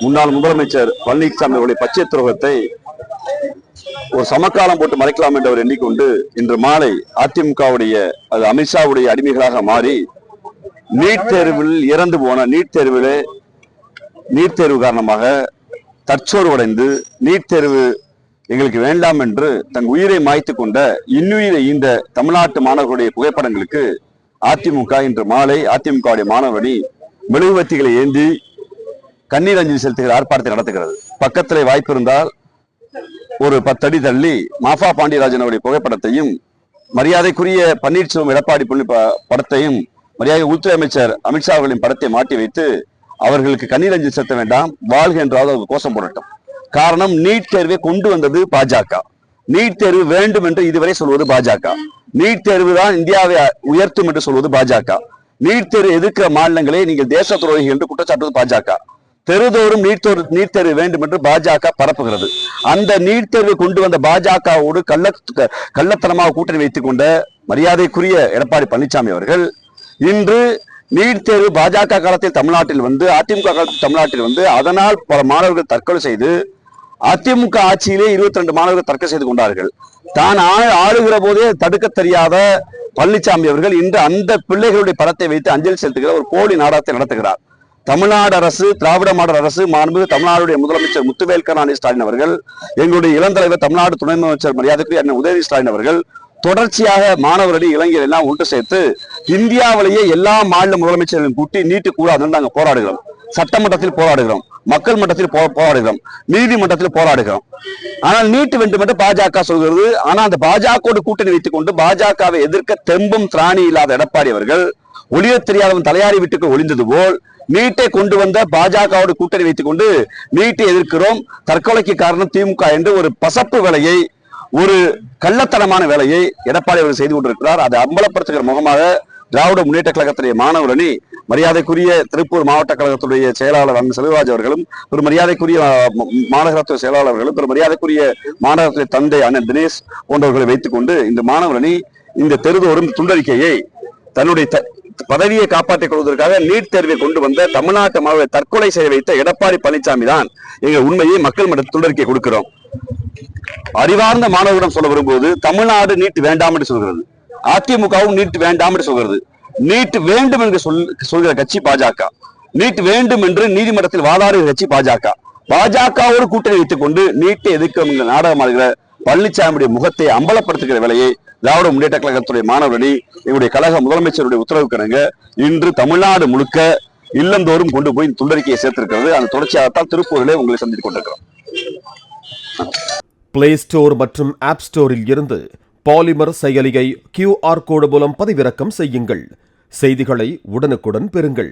முன்னாள் முதலமைச்சர் பழனிசாமி அவருடைய பச்சை துரோகத்தை ஒரு சமக்காலம் போட்டு மறைக்கலாம் என்று அவர் எண்ணிக்கொண்டு இன்று மாலை அதிமுகவுடைய அது அமித்ஷாவுடைய அடிமைகளாக மாறி நீட் தேர்வில் இறந்து போன நீட் தேர்வு காரணமாக தற்சோர்வடைந்து நீட் தேர்வு எங்களுக்கு வேண்டாம் என்று தன் உயிரை மாய்த்து கொண்ட இன்னுயிரை ஈந்த தமிழ்நாட்டு மாணவர்களுடைய புகைப்படங்களுக்கு அதிமுக இன்று மாலை அதிமுகவுடைய மாணவரணி மெழுகுவர்த்திகளை ஏந்தி கண்ணீர் அஞ்சலி செலுத்துகிற ஆர்ப்பாட்டத்தை நடத்துகிறது. பக்கத்திலே வாய்ப்பு இருந்தால் ஒரு 10 அடி தள்ளி மாஃபா பாண்டியராஜன் அவருடைய புகைப்படத்தையும் மரியாதைக்குரிய பன்னீர்செல்வம் எடப்பாடி படத்தையும் மரியாதை உள்துறை அமைச்சர் அமித்ஷா அவர்களின் படத்தை மாட்டி வைத்து அவர்களுக்கு கண்ணீர் அஞ்சலி செலுத்த வேண்டாம், வாழ்க என்றாவது அவர் கோஷம் போடட்டும். காரணம், நீட் தேர்வை கொண்டு வந்தது பாஜக. நீட் தேர்வு வேண்டும் என்று இதுவரை சொல்வது பாஜக. நீட் தேர்வு தான் இந்தியாவை உயர்த்தும் என்று சொல்வது பாஜக. நீட் தேர்வு எதிர்க்கிற மாநிலங்களை நீங்கள் தேச துரோகிகள் என்று குற்றச்சாட்டுவது பாஜக. தெருதோறும் நீட் தேர்வு வேண்டும் என்று பாஜக பரப்புகிறது. அந்த நீட் தேர்வை கொண்டு வந்த பாஜகவோடு கள்ளத்தனமாக கூட்டணி வைத்துக் கொண்ட மரியாதைக்குரிய எடப்பாடி பழனிசாமி அவர்கள் இன்று நீட் தேர்வு பாஜக காலத்தில் தமிழ்நாட்டில் வந்து அதிமுக காலத்தில் தமிழ்நாட்டில் வந்து அதனால் பல மாணவர்கள் தற்கொலை செய்து அதிமுக ஆட்சியிலே 22 மாணவர்கள் தற்கொலை செய்து கொண்டார்கள். தான் ஆளுகிற போதே தடுக்க தெரியாத பழனிசாமி அவர்கள் இன்று அந்த பிள்ளைகளுடைய படத்தை வைத்து அஞ்சலி செலுத்துகிற ஒரு போலி நாடகத்தை நடத்துகிறார். தமிழ்நாடு அரசு, திராவிட மாடல் அரசு, மாண்புமிகு தமிழ்நாடுடைய முதலமைச்சர் முத்துவேல் கருணாநிதி ஸ்டாலின் அவர்கள், எங்களுடைய இளந்தலைவர் தமிழ்நாடு துணை முதலமைச்சர் மரியாதைக்குரிய அண்ணன் உதயநிதி ஸ்டாலின் அவர்கள் தொடர்ச்சியாக மாணவர்களை இளைஞர்கள் எல்லாம் ஒன்று சேர்த்து இந்தியாவிலேயே எல்லா மாநில முதலமைச்சர்களையும் கூட்டி நீட்டு கூடாதுன்னு நாங்கள் போராடுகிறோம். சட்டமன்றத்தில் போராடுகிறோம், மக்கள் மன்றத்தில் போராடுகிறோம், நீதிமன்றத்தில் போராடுகிறோம். ஆனால் நீட்டு வேண்டும் என்று பாஜக சொல்கிறது. ஆனால் அந்த பாஜகவோடு கூட்டணி வைத்துக் கொண்டு பாஜகவை எதிர்க்க தெம்பும் திராணி இல்லாத எடப்பாடி அவர்கள் ஒளிய தெரியாதவன் தலையாரி வீட்டுக்கு ஒளிந்தது போல் நீட்டை கொண்டு வந்த பாஜகவோடு கூட்டணி வைத்துக் கொண்டு நீட்டை எதிர்க்கிறோம், தற்கொலைக்கு காரணம் திமுக என்று ஒரு பசப்பு வேலையை, ஒரு கள்ளத்தனமான வேலையை எடப்பாடி அவர்கள் செய்து கொண்டிருக்கிறார். அதை அம்பலப்படுத்துகிற முகமாக திராவிட முன்னேற்ற கழகத்துடைய மாணவர் அணி, மரியாதைக்குரிய திருப்பூர் மாவட்ட கழகத்துடைய செயலாளர் அண்ணன் செல்வராஜ் அவர்களும், ஒரு மரியாதைக்குரிய மாநகரத்துறை செயலாளர்களும், ஒரு மரியாதைக்குரிய மாநகரத்துறை தந்தை அண்ணன் தினேஷ் போன்றவர்களை வைத்துக் கொண்டு இந்த மாணவர் அணி இந்த தெருதோறும் துண்டறிக்கையை தன்னுடைய பதவியை காப்பாற்றிக் கொள்வதற்காக நீட் தேர்வை கொண்டு வந்த தமிழ்நாட்டு மாணவர்களை தற்கொலை செய்ய வைத்த எடப்பாடி பழனிசாமி தான் எங்கள் உண்மையை மக்கள் மன்ற துண்டறிக்கை கொடுக்கிறோம். அறிவார்ந்த மாணவரிடம் சொல்ல வரும்போது தமிழ்நாடு நீட் வேண்டாம் என்று சொல்கிறது, அதிமுகவும் நீட் வேண்டாம் என்று சொல்கிறது. நீட் வேண்டும் என்று சொல்கிற கட்சி பாஜக, நீட் வேண்டும் என்று நீதிமன்றத்தில் வாதாடுகிற கட்சி பாஜக. பாஜகவோடு கூட்டணி வைத்துக் கொண்டு நீட்டை எதிர்க்க நாடகமாடுகிற பழனிசாமியுடைய முகத்தை அம்பலப்படுத்துகிற வேலையை திராவிட முன்னேற்ற கழகத்துடைய மாணவரணி எங்களுடைய கழக முதலமைச்சருடைய உத்தரவுக்கிணங்க இன்று தமிழ்நாடு முழுக்க இல்லந்தோறும் கொண்டு போய் துண்டறிக்கையை சேர்த்திருக்கிறது. அந்த தொடர்ச்சியாகத்தான் திருப்பூரிலே உங்களை சந்தித்துக் கொண்டிருக்கிறோம். பிளே ஸ்டோர் மற்றும் ஆப் ஸ்டோரில் இருந்து பாலிமர் செயலியை QR கோடு மூலம் பதிவிறக்கம் செய்யுங்கள். செய்திகளை உடனுக்குடன் பெறுங்கள்.